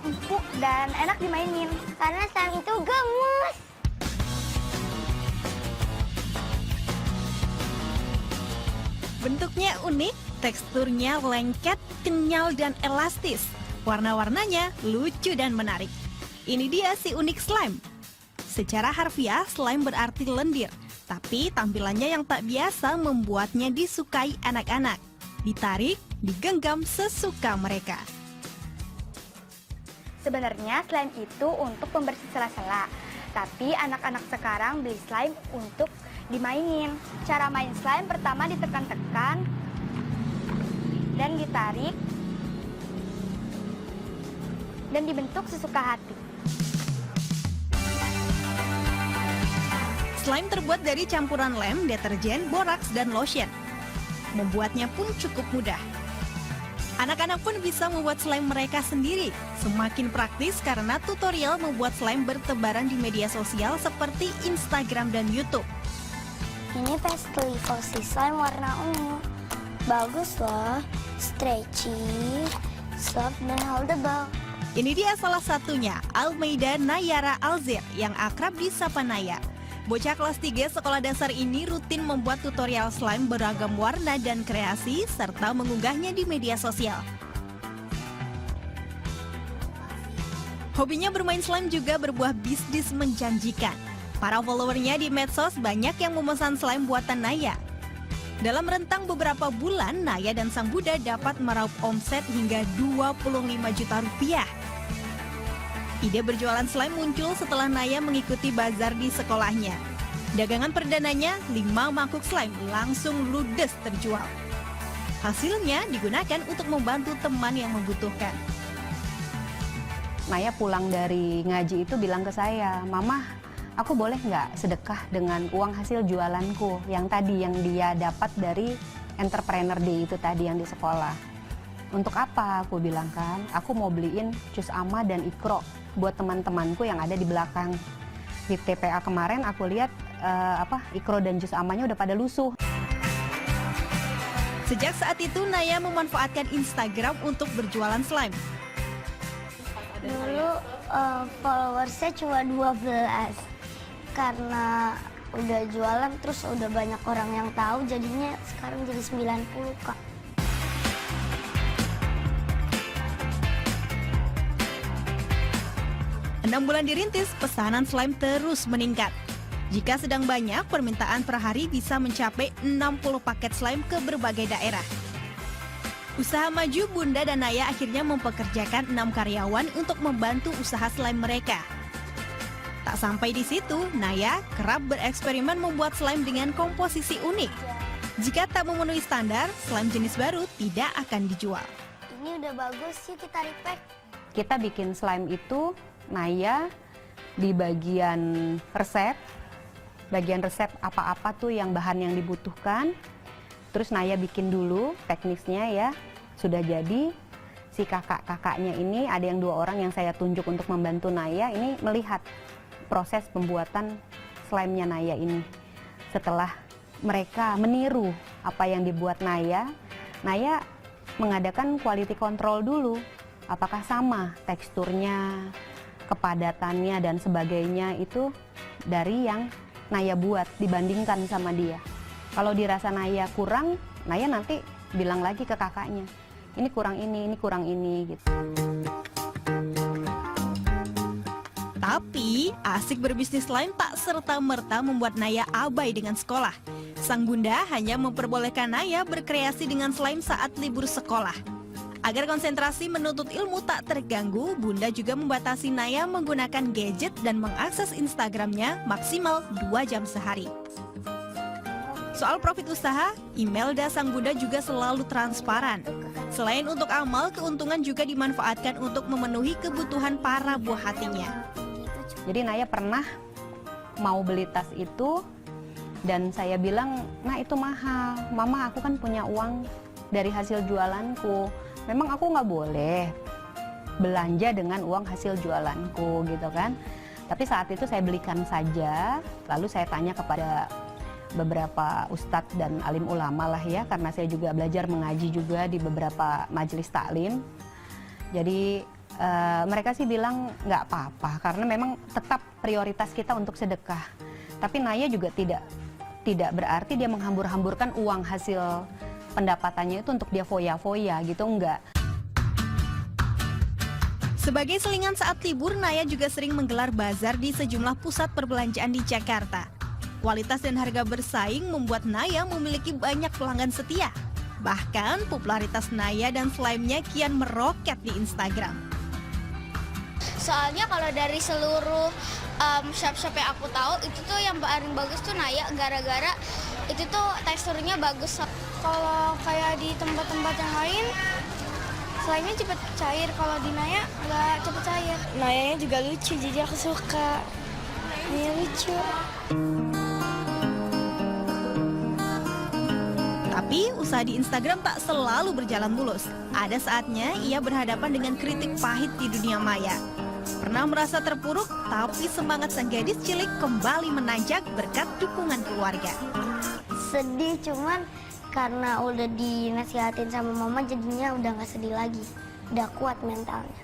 empuk dan enak dimainin. Karena slime itu gemes. Bentuknya unik, teksturnya lengket, kenyal dan elastis. Warna-warnanya lucu dan menarik. Ini dia si unik slime. Secara harfiah, slime berarti lendir. Tapi tampilannya yang tak biasa membuatnya disukai anak-anak. Ditarik, digenggam sesuka mereka. Sebenarnya slime itu untuk pembersih sela-sela. Tapi anak-anak sekarang beli slime untuk dimainin. Cara main slime pertama ditekan-tekan dan ditarik dan dibentuk sesuka hati. Slime terbuat dari campuran lem, deterjen, boraks, dan lotion. Membuatnya pun cukup mudah. Anak-anak pun bisa membuat slime mereka sendiri. Semakin praktis karena tutorial membuat slime bertebaran di media sosial seperti Instagram dan YouTube. Ini pastry foxy slime warna ungu. Bagus loh, stretchy, soft dan holdable. Ini dia salah satunya, Almeida Nayara Alzir yang akrab disapa Naya. Bocah kelas 3 sekolah dasar ini rutin membuat tutorial slime beragam warna dan kreasi serta mengunggahnya di media sosial. Hobinya bermain slime juga berbuah bisnis menjanjikan. Para followernya di medsos banyak yang memesan slime buatan Naya. Dalam rentang beberapa bulan, Naya dan sang Buddha dapat meraup omset hingga 25 juta rupiah. Ide berjualan slime muncul setelah Naya mengikuti bazar di sekolahnya. Dagangan perdananya, 5 mangkuk slime langsung ludes terjual. Hasilnya digunakan untuk membantu teman yang membutuhkan. Naya pulang dari ngaji itu bilang ke saya, "Mama, aku boleh nggak sedekah dengan uang hasil jualanku yang tadi yang dia dapat dari entrepreneur day itu tadi yang di sekolah?" "Untuk apa?" aku bilang kan. "Aku mau beliin jus ama dan ikro buat teman-temanku yang ada di belakang." Di TPA kemarin aku lihat ikro dan jus amanya udah pada lusuh. Sejak saat itu Naya memanfaatkan Instagram untuk berjualan slime. Dulu followersnya cuma 12. Karena udah jualan terus udah banyak orang yang tahu, jadinya sekarang jadi 90, Kak. Enam bulan dirintis, pesanan slime terus meningkat. Jika sedang banyak, permintaan per hari bisa mencapai 60 paket slime ke berbagai daerah. Usaha maju, Bunda dan Naya akhirnya mempekerjakan 6 karyawan untuk membantu usaha slime mereka. Tak sampai di situ, Naya kerap bereksperimen membuat slime dengan komposisi unik. Jika tak memenuhi standar, slime jenis baru tidak akan dijual. Ini udah bagus sih, kita repack. Kita bikin slime itu, Naya di bagian resep apa-apa tuh yang bahan yang dibutuhkan. Terus Naya bikin dulu teknisnya ya, sudah jadi. Si kakak-kakaknya ini ada yang 2 orang yang saya tunjuk untuk membantu Naya ini melihat proses pembuatan slime-nya Naya ini. Setelah mereka meniru apa yang dibuat Naya, Naya mengadakan quality control dulu. Apakah sama teksturnya, kepadatannya dan sebagainya itu dari yang Naya buat dibandingkan sama dia. Kalau dirasa Naya kurang, Naya nanti bilang lagi ke kakaknya, ini kurang ini gitu. Tapi, asik berbisnis slime tak serta-merta membuat Naya abai dengan sekolah. Sang Bunda hanya memperbolehkan Naya berkreasi dengan slime saat libur sekolah. Agar konsentrasi menuntut ilmu tak terganggu, Bunda juga membatasi Naya menggunakan gadget dan mengakses Instagramnya maksimal 2 jam sehari. Soal profit usaha, Imelda sang Bunda juga selalu transparan. Selain untuk amal, keuntungan juga dimanfaatkan untuk memenuhi kebutuhan para buah hatinya. Jadi Naya pernah mau beli tas itu dan saya bilang, "Nah itu mahal, Mama aku kan punya uang dari hasil jualanku. Memang aku nggak boleh belanja dengan uang hasil jualanku gitu kan." Tapi saat itu saya belikan saja, lalu saya tanya kepada beberapa ustadz dan alim ulama lah ya, karena saya juga belajar mengaji juga di beberapa majelis taklim. Jadi Mereka sih bilang nggak apa-apa karena memang tetap prioritas kita untuk sedekah. Tapi Naya juga tidak berarti dia menghambur-hamburkan uang hasil pendapatannya itu untuk dia foya-foya gitu, enggak. Sebagai selingan saat libur, Naya juga sering menggelar bazar di sejumlah pusat perbelanjaan di Jakarta. Kualitas dan harga bersaing membuat Naya memiliki banyak pelanggan setia. Bahkan popularitas Naya dan slime-nya kian meroket di Instagram. Soalnya kalau dari seluruh shop-shop yang aku tahu, itu tuh yang paling bagus tuh Naya, gara-gara itu tuh teksturnya bagus. Kalau kayak di tempat-tempat yang lain, slime-nya cepet cair. Kalau di Naya nggak cepet cair. Nayanya juga lucu, jadi aku suka. Naya lucu. Tapi usaha di Instagram tak selalu berjalan mulus. Ada saatnya ia berhadapan dengan kritik pahit di dunia maya. Pernah merasa terpuruk, tapi semangat sang gadis cilik kembali menanjak berkat dukungan keluarga. Sedih, cuman karena udah dinasihatin sama mama, jadinya udah nggak sedih lagi. Udah kuat mentalnya.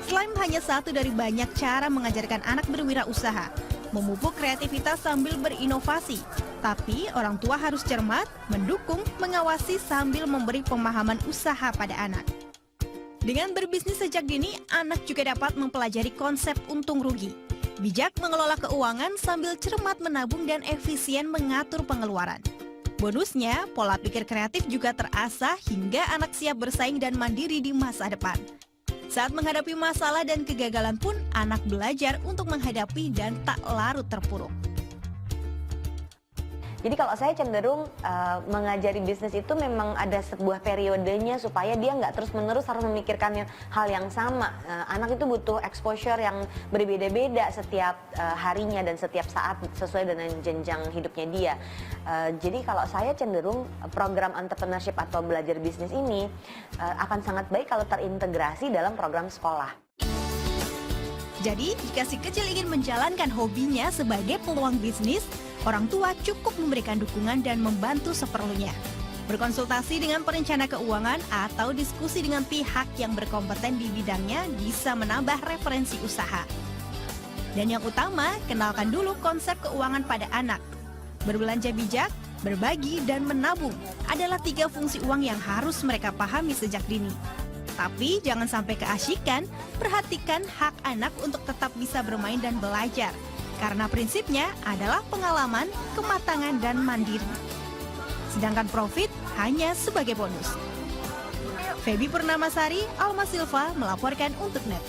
Slime hanya satu dari banyak cara mengajarkan anak berwirausaha, memupuk kreativitas sambil berinovasi. Tapi orang tua harus cermat, mendukung, mengawasi sambil memberi pemahaman usaha pada anak. Dengan berbisnis sejak dini, anak juga dapat mempelajari konsep untung rugi. Bijak mengelola keuangan sambil cermat menabung dan efisien mengatur pengeluaran. Bonusnya, pola pikir kreatif juga terasah hingga anak siap bersaing dan mandiri di masa depan. Saat menghadapi masalah dan kegagalan pun, anak belajar untuk menghadapi dan tak larut terpuruk. Jadi kalau saya cenderung mengajari bisnis itu memang ada sebuah periodenya supaya dia nggak terus-menerus harus memikirkan hal yang sama. Anak itu butuh exposure yang berbeda-beda setiap harinya dan setiap saat sesuai dengan jenjang hidupnya dia. Jadi kalau saya cenderung program entrepreneurship atau belajar bisnis ini akan sangat baik kalau terintegrasi dalam program sekolah. Jadi, jika si kecil ingin menjalankan hobinya sebagai peluang bisnis, orang tua cukup memberikan dukungan dan membantu seperlunya. Berkonsultasi dengan perencana keuangan atau diskusi dengan pihak yang berkompeten di bidangnya bisa menambah referensi usaha. Dan yang utama, kenalkan dulu konsep keuangan pada anak. Berbelanja bijak, berbagi, dan menabung adalah 3 fungsi uang yang harus mereka pahami sejak dini. Tapi jangan sampai keasyikan, perhatikan hak anak untuk tetap bisa bermain dan belajar. Karena prinsipnya adalah pengalaman, kematangan, dan mandiri. Sedangkan profit hanya sebagai bonus. Feby Purnamasari, Alma Silva melaporkan untuk NET.